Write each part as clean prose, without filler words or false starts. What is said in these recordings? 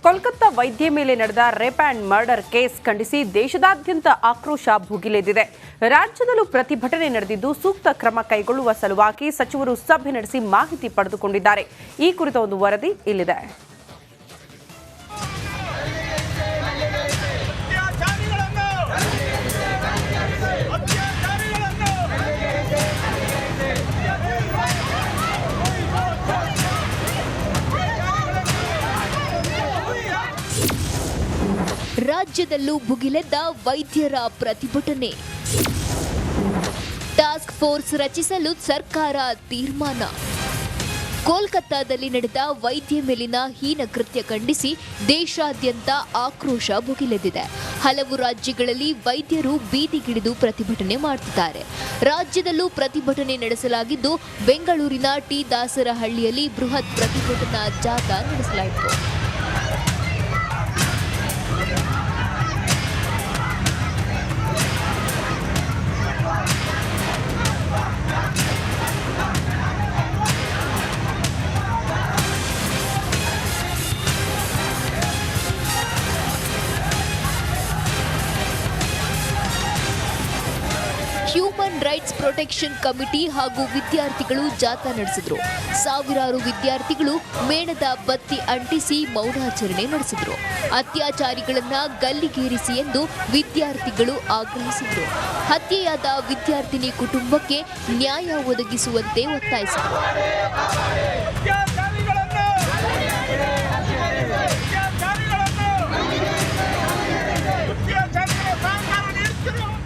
ಕೋಲ್ಕತ್ತಾ ವೈದ್ಯೆ ಮೇಲೆ ನಡೆದ ರೇಪ್ ಆ್ಯಂಡ್ ಮರ್ಡರ್ ಕೇಸ್ ಖಂಡಿಸಿ ದೇಶದಾದ್ಯಂತ ಆಕ್ರೋಶ ಭುಗಿಲೆದ್ದಿದೆ. ರಾಜ್ಯದಲ್ಲೂ ಪ್ರತಿಭಟನೆ ನಡೆದಿದ್ದು ಸೂಕ್ತ ಕ್ರಮ ಕೈಗೊಳ್ಳುವ ಸಲುವಾಗಿ ಸಚಿವರು ಸಭೆ ನಡೆಸಿ ಮಾಹಿತಿ ಪಡೆದುಕೊಂಡಿದ್ದಾರೆ. ಈ ಕುರಿತ ಒಂದು ವರದಿ ಇಲ್ಲಿದೆ. ರಾಜ್ಯದಲ್ಲೂ ಭುಗಿಲೆದ್ದ ವೈದ್ಯರ ಪ್ರತಿಭಟನೆ. ಟಾಸ್ಕ್ ಫೋರ್ಸ್ ರಚಿಸಲು ಸರ್ಕಾರ ತೀರ್ಮಾನ. ಕೋಲ್ಕತ್ತಾದಲ್ಲಿ ನಡೆದ ವೈದ್ಯೆ ಮೇಲಿನ ಹೀನ ಕೃತ್ಯ ಖಂಡಿಸಿ ದೇಶಾದ್ಯಂತ ಆಕ್ರೋಶ ಭುಗಿಲೆದ್ದಿದೆ. ಹಲವು ರಾಜ್ಯಗಳಲ್ಲಿ ವೈದ್ಯರು ಬೀದಿಗಿಳಿದು ಪ್ರತಿಭಟನೆ ಮಾಡುತ್ತಿದ್ದಾರೆ. ರಾಜ್ಯದಲ್ಲೂ ಪ್ರತಿಭಟನೆ ನಡೆಸಲಾಗಿದ್ದು ಬೆಂಗಳೂರಿನ ಟಿ ದಾಸರಹಳ್ಳಿಯಲ್ಲಿ ಬೃಹತ್ ಪ್ರತಿಭಟನಾ ಜಾಥಾ ನಡೆಸಲಾಯಿತು. ಹ್ಯೂಮನ್ ರೈಟ್ಸ್ ಪ್ರೊಟೆಕ್ಷನ್ ಕಮಿಟಿ ಹಾಗೂ ವಿದ್ಯಾರ್ಥಿಗಳು ಜಾಥಾ ನಡೆಸಿದ್ರು. ಸಾವಿರಾರು ವಿದ್ಯಾರ್ಥಿಗಳು ಮೇಣದ ಬತ್ತಿ ಅಂಟಿಸಿ ಮೌನಾಚರಣೆ ನಡೆಸಿದ್ರು. ಅತ್ಯಾಚಾರಿಗಳನ್ನ ಗಲ್ಲಿಗೇರಿಸಿ ಎಂದು ವಿದ್ಯಾರ್ಥಿಗಳು ಆಗ್ರಹಿಸಿದ್ರು. ಹತ್ಯೆಯಾದ ವಿದ್ಯಾರ್ಥಿನಿ ಕುಟುಂಬಕ್ಕೆ ನ್ಯಾಯ ಒದಗಿಸುವಂತೆ ಒತ್ತಾಯಿಸಿದರು.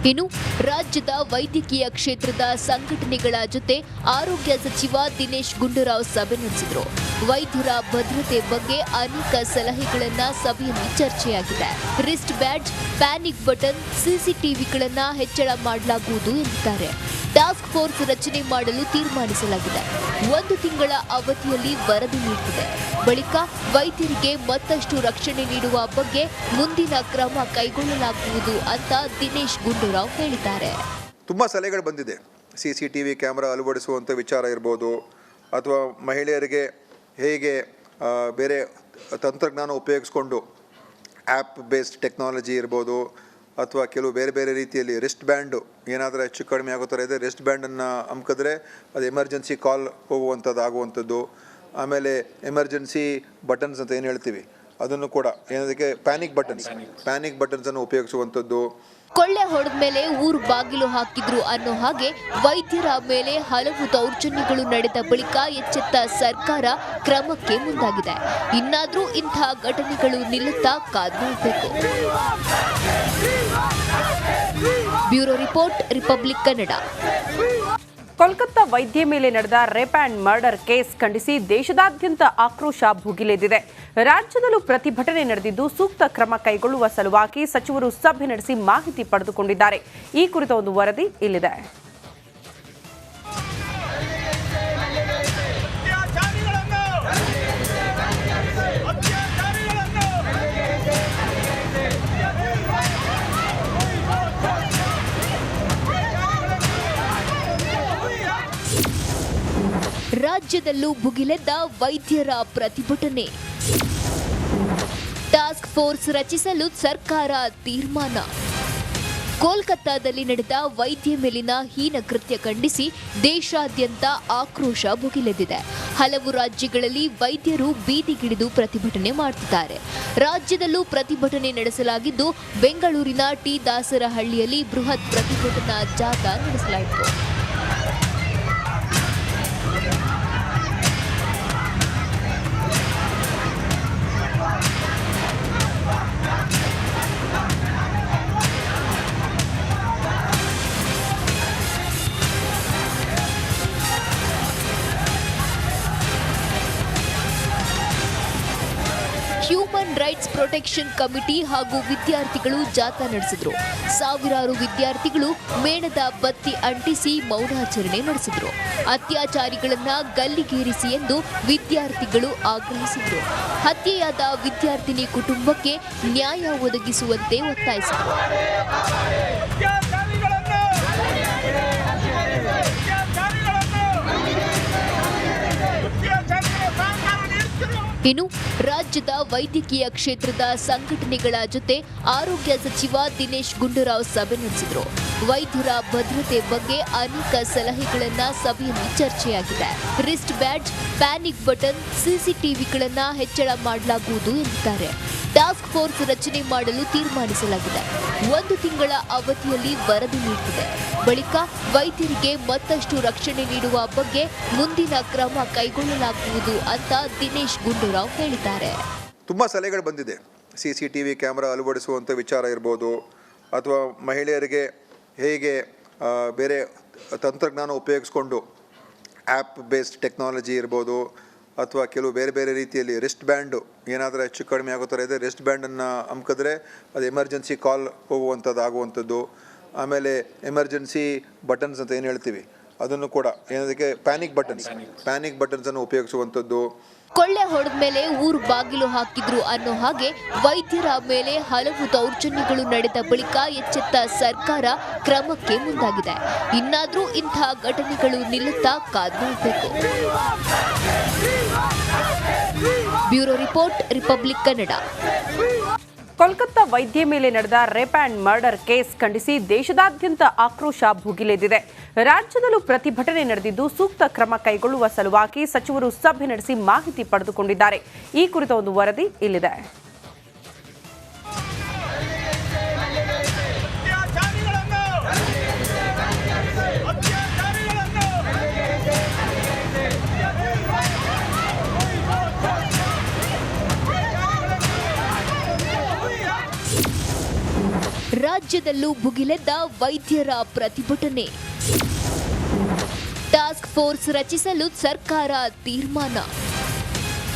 ಇನ್ನು ರಾಜ್ಯದ ವೈದ್ಯಕೀಯ ಕ್ಷೇತ್ರದ ಸಂಘಟನೆಗಳ ಜೊತೆ ಆರೋಗ್ಯ ಸಚಿವ ದಿನೇಶ್ ಗುಂಡೂರಾವ್ ಸಭೆ ನಡೆಸಿದರು. ವೈದ್ಯರ ಭದ್ರತೆ ಬಗ್ಗೆ ಅನೇಕ ಸಲಹೆಗಳನ್ನ ಸಭೆಯಲ್ಲಿ ಚರ್ಚೆಯಾಗಿದೆ. ರಿಸ್ಟ್ ಬ್ಯಾಡ್ಜ್, ಪ್ಯಾನಿಕ್ ಬಟನ್, ಸಿಸಿಟಿವಿಗಳನ್ನ ಹೆಚ್ಚಳ ಮಾಡಲಾಗುವುದು ಎಂದಿದ್ದಾರೆ. ಟಾಸ್ಕ್ ಫೋರ್ಸ್ ರಚನೆ ಮಾಡಲು ತೀರ್ಮಾನಿಸಲಾಗಿದೆ. 1 ತಿಂಗಳ ಅವಧಿಯಲ್ಲಿ ವರದಿ ನೀಡುತ್ತದೆ. ಬಳಿಕ ವೈದ್ಯರಿಗೆ ಮತ್ತಷ್ಟು ರಕ್ಷಣೆ ನೀಡುವ ಬಗ್ಗೆ ಮುಂದಿನ ಕ್ರಮ ಕೈಗೊಳ್ಳಲಾಗುವುದು ಅಂತ ದಿನೇಶ್ ಗುಂಡೂರಾವ್ ಹೇಳಿದ್ದಾರೆ. ತುಂಬಾ ಸಲಹೆಗಳು ಬಂದಿದೆ. ಸಿಸಿಟಿವಿ ಕ್ಯಾಮೆರಾ ಅಳವಡಿಸುವಂಥ ವಿಚಾರ ಇರ್ಬೋದು, ಅಥವಾ ಮಹಿಳೆಯರಿಗೆ ಹೇಗೆ ಬೇರೆ ತಂತ್ರಜ್ಞಾನ ಉಪಯೋಗಿಸ್ಕೊಂಡು ಆ್ಯಪ್ ಬೇಸ್ಡ್ ಟೆಕ್ನಾಲಜಿ ಇರ್ಬೋದು, ಅಥವಾ ಕೆಲವು ಬೇರೆ ಬೇರೆ ರೀತಿಯಲ್ಲಿ ರಿಸ್ಟ್ ಬ್ಯಾಂಡು ಏನಾದರೂ ಹೆಚ್ಚು ಕಡಿಮೆ ಆಗೋ ಥರ ಇದೆ, ರಿಸ್ಟ್ ಬ್ಯಾಂಡನ್ನು ಅಮ್ಕಿದ್ರೆ ಅದು ಎಮರ್ಜೆನ್ಸಿ ಕಾಲ್ ಆಗುವಂಥದ್ದು. ಆಮೇಲೆ ಎಮರ್ಜೆನ್ಸಿ ಬಟನ್ಸ್ ಅಂತ ಏನು ಹೇಳ್ತೀವಿ ಅದನ್ನು ಕೂಡ ಏನದಕ್ಕೆ ಪ್ಯಾನಿಕ್ ಬಟನ್ಸನ್ನು ಉಪಯೋಗಿಸುವಂಥದ್ದು. ಕೊಳ್ಳೆ ಹೊಡೆದ ಮೇಲೆ ಊರು ಬಾಗಿಲು ಹಾಕಿದ್ರು ಅನ್ನೋ ಹಾಗೆ ವೈದ್ಯರ ಮೇಲೆ ಹಲವು ದೌರ್ಜನ್ಯಗಳು ನಡೆದ ಬಳಿಕ ಎಚ್ಚೆತ್ತ ಸರ್ಕಾರ ಕ್ರಮಕ್ಕೆ ಮುಂದಾಗಿದೆ. ಇನ್ನಾದ್ರೂ ಇಂಥ ಘಟನೆಗಳು ನಿಲ್ಲುತ್ತಾ ಕಾದು ನೋಡಬೇಕು. Bureau report, Republic Kannada. Kolkata ವೈದ್ಯೆ ಮೇಲೆ ನಡೆದ ರೇಪ್ ಆ್ಯಂಡ್ ಮರ್ಡರ್ ಕೇಸ್ ಖಂಡಿಸಿ ದೇಶದಾದ್ಯಂತ ಆಕ್ರೋಶ ಭುಗಿಲೆದ್ದಿದೆ. ರಾಜ್ಯದಲ್ಲೂ ಪ್ರತಿಭಟನೆ ನಡೆದಿದ್ದು ಸೂಕ್ತ ಕ್ರಮ ಕೈಗೊಳ್ಳುವ ಸಲುವಾಗಿ ಸಚಿವರು ಸಭೆ ನಡೆಸಿ ಮಾಹಿತಿ ಪಡೆದುಕೊಂಡಿದ್ದಾರೆ. ಈ ಕುರಿತ ಒಂದು ವರದಿ ಇಲ್ಲಿದೆ. ರಾಜ್ಯದಲ್ಲೂ ಭುಗಿಲೆದ್ದ ವೈದ್ಯರ ಪ್ರತಿಭಟನೆ. ಟಾಸ್ಕ್ ಫೋರ್ಸ್ ರಚಿಸಲು ಸರ್ಕಾರ ತೀರ್ಮಾನ. ಕೋಲ್ಕತ್ತಾದಲ್ಲಿ ನಡೆದ ವೈದ್ಯೆ ಮೇಲಿನ ಹೀನ ಕೃತ್ಯ ಖಂಡಿಸಿ ದೇಶಾದ್ಯಂತ ಆಕ್ರೋಶ ಭುಗಿಲೆದ್ದಿದೆ. ಹಲವು ರಾಜ್ಯಗಳಲ್ಲಿ ವೈದ್ಯರು ಬೀದಿಗಿಳಿದು ಪ್ರತಿಭಟನೆ ಮಾಡುತ್ತಿದ್ದಾರೆ. ರಾಜ್ಯದಲ್ಲೂ ಪ್ರತಿಭಟನೆ ನಡೆಸಲಾಗಿದ್ದು ಬೆಂಗಳೂರಿನ ಟಿ ದಾಸರಹಳ್ಳಿಯಲ್ಲಿ ಬೃಹತ್ ಪ್ರತಿಭಟನಾ ಜಾಥಾ ನಡೆಸಲಾಯಿತು. ಹ್ಯೂಮನ್ ರೈಟ್ಸ್ ಪ್ರೊಟೆಕ್ಷನ್ ಕಮಿಟಿ ಹಾಗೂ ವಿದ್ಯಾರ್ಥಿಗಳು ಜಾಥಾ ನಡೆಸಿದ್ರು. ಸಾವಿರಾರು ವಿದ್ಯಾರ್ಥಿಗಳು ಮೇಣದ ಬತ್ತಿ ಅಂಟಿಸಿ ಮೌನಾಚರಣೆ ನಡೆಸಿದ್ರು. ಅತ್ಯಾಚಾರಿಗಳನ್ನ ಗಲ್ಲಿಗೇರಿಸಿ ಎಂದು ವಿದ್ಯಾರ್ಥಿಗಳು ಆಗ್ರಹಿಸಿದ್ರು. ಹತ್ಯೆಯಾದ ವಿದ್ಯಾರ್ಥಿನಿ ಕುಟುಂಬಕ್ಕೆ ನ್ಯಾಯ ಒದಗಿಸುವಂತೆ ಒತ್ತಾಯಿಸಿದರು. ಇನ್ನು ರಾಜ್ಯದ ವೈದ್ಯಕೀಯ ಕ್ಷೇತ್ರದ ಸಂಘಟನೆಗಳ ಜೊತೆ ಆರೋಗ್ಯ ಸಚಿವ ದಿನೇಶ್ ಗುಂಡೂರಾವ್ ಸಭೆ ನಡೆಸಿದರು. ವೈದ್ಯರ ಭದ್ರತೆ ಬಗ್ಗೆ ಅನೇಕ ಸಲಹೆಗಳನ್ನ ಸಭೆಯಲ್ಲಿ ಚರ್ಚೆಯಾಗಿದೆ. ರಿಸ್ಟ್ ಬ್ಯಾಡ್ಜ್, ಪ್ಯಾನಿಕ್ ಬಟನ್, ಸಿಸಿಟಿವಿಗಳನ್ನ ಹೆಚ್ಚಳ ಮಾಡಲಾಗುವುದು ಎಂದಿದ್ದಾರೆ. ಟಾಸ್ಕ್ ಫೋರ್ಸ್ ರಚನೆ ಮಾಡಲು ತೀರ್ಮಾನಿಸಲಾಗಿದೆ. 1 ತಿಂಗಳ ಅವಧಿಯಲ್ಲಿ ವರದಿ ನೀಡುತ್ತದೆ. ಬಳಿಕ ವೈದ್ಯರಿಗೆ ಮತ್ತಷ್ಟು ರಕ್ಷಣೆ ನೀಡುವ ಬಗ್ಗೆ ಮುಂದಿನ ಕ್ರಮ ಕೈಗೊಳ್ಳಲಾಗುವುದು ಅಂತ ದಿನೇಶ್ ಗುಂಡೂರಾವ್ ಹೇಳಿದ್ದಾರೆ. ತುಂಬ ಸಲಹೆಗಳು ಬಂದಿದೆ. CCTV ಕ್ಯಾಮ್ರಾ ಅಳವಡಿಸುವಂಥ ವಿಚಾರ ಇರ್ಬೋದು, ಅಥವಾ ಮಹಿಳೆಯರಿಗೆ ಹೇಗೆ ಬೇರೆ ತಂತ್ರಜ್ಞಾನ ಉಪಯೋಗಿಸ್ಕೊಂಡು ಆ್ಯಪ್ ಬೇಸ್ಡ್ ಟೆಕ್ನಾಲಜಿ ಇರ್ಬೋದು, ಅಥವಾ ಕೆಲವು ಬೇರೆ ಬೇರೆ ರೀತಿಯಲ್ಲಿ ರಿಸ್ಟ್ ಬ್ಯಾಂಡು ಏನಾದರೂ ಹೆಚ್ಚು ಕಡಿಮೆ ಆಗೋ ಥರ ಇದೆ, ರಿಸ್ಟ್ ಬ್ಯಾಂಡನ್ನು ಅಮ್ಕಿದ್ರೆ ಅದು ಎಮರ್ಜೆನ್ಸಿ ಕಾಲ್ ಆಗುವಂಥದ್ದು. ಆಮೇಲೆ ಎಮರ್ಜೆನ್ಸಿ ಬಟನ್ಸ್ ಅಂತ ಏನು ಹೇಳ್ತೀವಿ ಅದನ್ನು ಕೂಡ ಏನದಕ್ಕೆ ಪ್ಯಾನಿಕ್ ಬಟನ್ಸನ್ನು ಉಪಯೋಗಿಸುವಂಥದ್ದು. ಕೊಳ್ಳೆ ಹೊಡೆದ ಮೇಲೆ ಊರು ಬಾಗಿಲು ಹಾಕಿದ್ರು ಅನ್ನೋ ಹಾಗೆ ವೈದ್ಯರ ಮೇಲೆ ಹಲವು ದೌರ್ಜನ್ಯಗಳು ನಡೆದ ಬಳಿಕ ಎಚ್ಚೆತ್ತ ಸರ್ಕಾರ ಕ್ರಮಕ್ಕೆ ಮುಂದಾಗಿದೆ. ಇನ್ನಾದ್ರೂ ಇಂಥ ಘಟನೆಗಳು ನಿಲ್ಲುತ್ತಾ ಕಾದು ನೋಡಬೇಕು. Bureau report, Republic Kannada. Kolkata ವೈದ್ಯ ಮೇಲೆ ನಡೆದ ರೇಪ್ ಆ್ಯಂಡ್ ಮರ್ಡರ್ ಕೇಸ್ ಖಂಡಿಸಿ ದೇಶದಾದ್ಯಂತ ಆಕ್ರೋಶ ಭುಗಿಲೆದ್ದಿದೆ. ರಾಜ್ಯದಲ್ಲೂ ಪ್ರತಿಭಟನೆ ನಡೆದಿದ್ದು ಸೂಕ್ತ ಕ್ರಮ ಕೈಗೊಳ್ಳುವ ಸಲುವಾಗಿ ಸಚಿವರು ಸಭೆ ನಡೆಸಿ ಮಾಹಿತಿ ಪಡೆದುಕೊಂಡಿದ್ದಾರೆ. ಈ ಕುರಿತ ಒಂದು ವರದಿ ಇಲ್ಲಿದೆ. ರಾಜ್ಯದಲ್ಲೂ ಭುಗಿಲೆದ್ದ ವೈದ್ಯರ ಪ್ರತಿಭಟನೆ. ಟಾಸ್ಕ್ ಫೋರ್ಸ್ ರಚಿಸಲು ಸರ್ಕಾರ ತೀರ್ಮಾನ.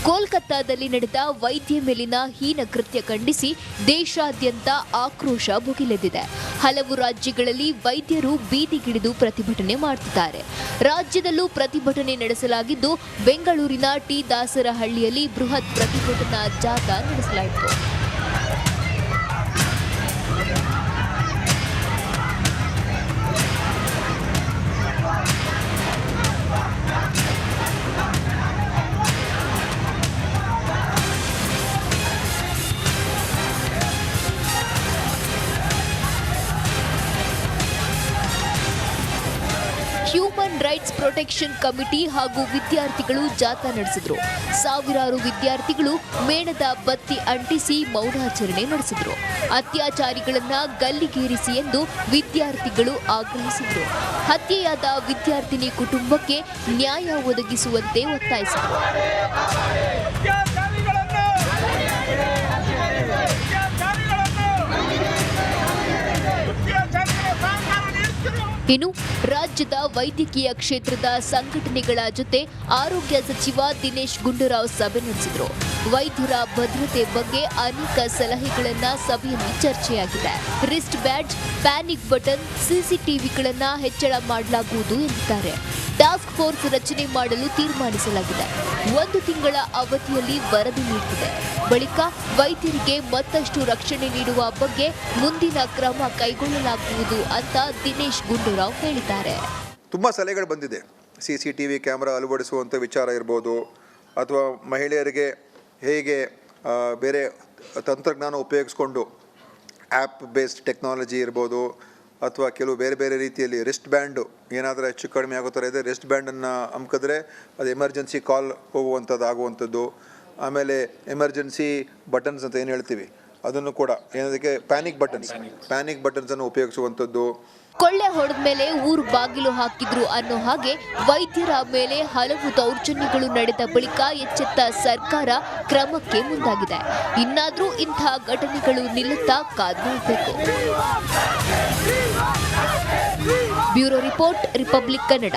ಕೋಲ್ಕತ್ತಾದಲ್ಲಿ ನಡೆದ ವೈದ್ಯ ಮೇಲಿನ ಹೀನ ಕೃತ್ಯ ಖಂಡಿಸಿ ದೇಶಾದ್ಯಂತ ಆಕ್ರೋಶ ಭುಗಿಲೆದ್ದಿದೆ. ಹಲವು ರಾಜ್ಯಗಳಲ್ಲಿ ವೈದ್ಯರು ಬೀದಿಗಿಳಿದು ಪ್ರತಿಭಟನೆ ಮಾಡುತ್ತಿದ್ದಾರೆ. ರಾಜ್ಯದಲ್ಲೂ ಪ್ರತಿಭಟನೆ ನಡೆಸಲಾಗಿದ್ದು, ಬೆಂಗಳೂರಿನ ಟಿ ದಾಸರಹಳ್ಳಿಯಲ್ಲಿ ಬೃಹತ್ ಪ್ರತಿಭಟನಾ ಜಾಥಾ ನಡೆಸಲಾಯಿತು. ಹ್ಯೂಮನ್ ರೈಟ್ಸ್ ಪ್ರೊಟೆಕ್ಷನ್ ಕಮಿಟಿ ಹಾಗೂ ವಿದ್ಯಾರ್ಥಿಗಳು ಜಾಥಾ ನಡೆಸಿದ್ರು. ಸಾವಿರಾರು ವಿದ್ಯಾರ್ಥಿಗಳು ಮೇಣದ ಬತ್ತಿ ಅಂಟಿಸಿ ಮೌನಾಚರಣೆ ನಡೆಸಿದ್ರು. ಅತ್ಯಾಚಾರಿಗಳನ್ನ ಗಲ್ಲಿಗೇರಿಸಿ ಎಂದು ವಿದ್ಯಾರ್ಥಿಗಳು ಆಗ್ರಹಿಸಿದ್ರು. ಹತ್ಯೆಯಾದ ವಿದ್ಯಾರ್ಥಿನಿ ಕುಟುಂಬಕ್ಕೆ ನ್ಯಾಯ ಒದಗಿಸುವಂತೆ ಒತ್ತಾಯಿಸಿದರು. ಇನ್ನು ರಾಜ್ಯದ ವೈದ್ಯಕೀಯ ಕ್ಷೇತ್ರದ ಸಂಘಟನೆಗಳ ಜೊತೆ ಆರೋಗ್ಯ ಸಚಿವ ದಿನೇಶ್ ಗುಂಡೂರಾವ್ ಸಭೆ ನಡೆಸಿದರು. ವೈದ್ಯರ ಭದ್ರತೆ ಬಗ್ಗೆ ಅನೇಕ ಸಲಹೆಗಳನ್ನ ಸಭೆಯಲ್ಲಿ ಚರ್ಚೆಯಾಗಿದೆ. ರಿಸ್ಟ್ ಬ್ಯಾಡ್ಜ್, ಪ್ಯಾನಿಕ್ ಬಟನ್, ಸಿಸಿಟಿವಿಗಳನ್ನ ಹೆಚ್ಚಳ ಮಾಡಲಾಗುವುದು ಎಂದಿದ್ದಾರೆ. ಟಾಸ್ಕ್ ಫೋರ್ಸ್ ರಚನೆ ಮಾಡಲು ತೀರ್ಮಾನಿಸಲಾಗಿದೆ. 1 ತಿಂಗಳ ಅವಧಿಯಲ್ಲಿ ವರದಿ ನೀಡುತ್ತದೆ. ಬಳಿಕ ವೈದ್ಯರಿಗೆ ಮತ್ತಷ್ಟು ರಕ್ಷಣೆ ನೀಡುವ ಬಗ್ಗೆ ಮುಂದಿನ ಕ್ರಮ ಕೈಗೊಳ್ಳಲಾಗುವುದು ಅಂತ ದಿನೇಶ್ ಗುಂಡೂರಾವ್ ಹೇಳಿದ್ದಾರೆ. ತುಂಬ ಸಲಹೆಗಳು ಬಂದಿದೆ. CCTV ಕ್ಯಾಮ್ರಾ ಅಳವಡಿಸುವಂಥ ವಿಚಾರ ಇರ್ಬೋದು, ಅಥವಾ ಮಹಿಳೆಯರಿಗೆ ಹೇಗೆ ಬೇರೆ ತಂತ್ರಜ್ಞಾನ ಉಪಯೋಗಿಸ್ಕೊಂಡು ಆ್ಯಪ್ ಬೇಸ್ಡ್ ಟೆಕ್ನಾಲಜಿ ಇರ್ಬೋದು, ಅಥವಾ ಕೆಲವು ಬೇರೆ ಬೇರೆ ರೀತಿಯಲ್ಲಿ ರಿಸ್ಟ್ ಬ್ಯಾಂಡು ಏನಾದರೂ ಹೆಚ್ಚು ಕಡಿಮೆ ಆಗೋ ಥರ ಇದೆ, ರಿಸ್ಟ್ ಬ್ಯಾಂಡನ್ನು ಅಮ್ಕಿದ್ರೆ ಅದು ಎಮರ್ಜೆನ್ಸಿ ಕಾಲ್ ಆಗುವಂಥದ್ದು. ಆಮೇಲೆ ಎಮರ್ಜೆನ್ಸಿ ಬಟನ್ಸ್ ಅಂತ ಏನು ಹೇಳ್ತೀವಿ ಅದನ್ನು ಕೂಡ ಏನದಕ್ಕೆ ಪ್ಯಾನಿಕ್ ಬಟನ್ಸನ್ನು ಉಪಯೋಗಿಸುವಂಥದ್ದು. ಕೊಳ್ಳೆ ಹೊಡೆದ ಮೇಲೆ ಊರು ಬಾಗಿಲು ಹಾಕಿದ್ರು ಅನ್ನೋ ಹಾಗೆ ವೈದ್ಯರ ಮೇಲೆ ಹಲವು ದೌರ್ಜನ್ಯಗಳು ನಡೆದ ಬಳಿಕ ಎಚ್ಚೆತ್ತ ಸರ್ಕಾರ ಕ್ರಮಕ್ಕೆ ಮುಂದಾಗಿದೆ. ಇನ್ನಾದ್ರೂ ಇಂಥ ಘಟನೆಗಳು ನಿಲ್ಲುತ್ತಾ ಕಾದು ನೋಡಬೇಕು. Bureau report, Republic Kannada.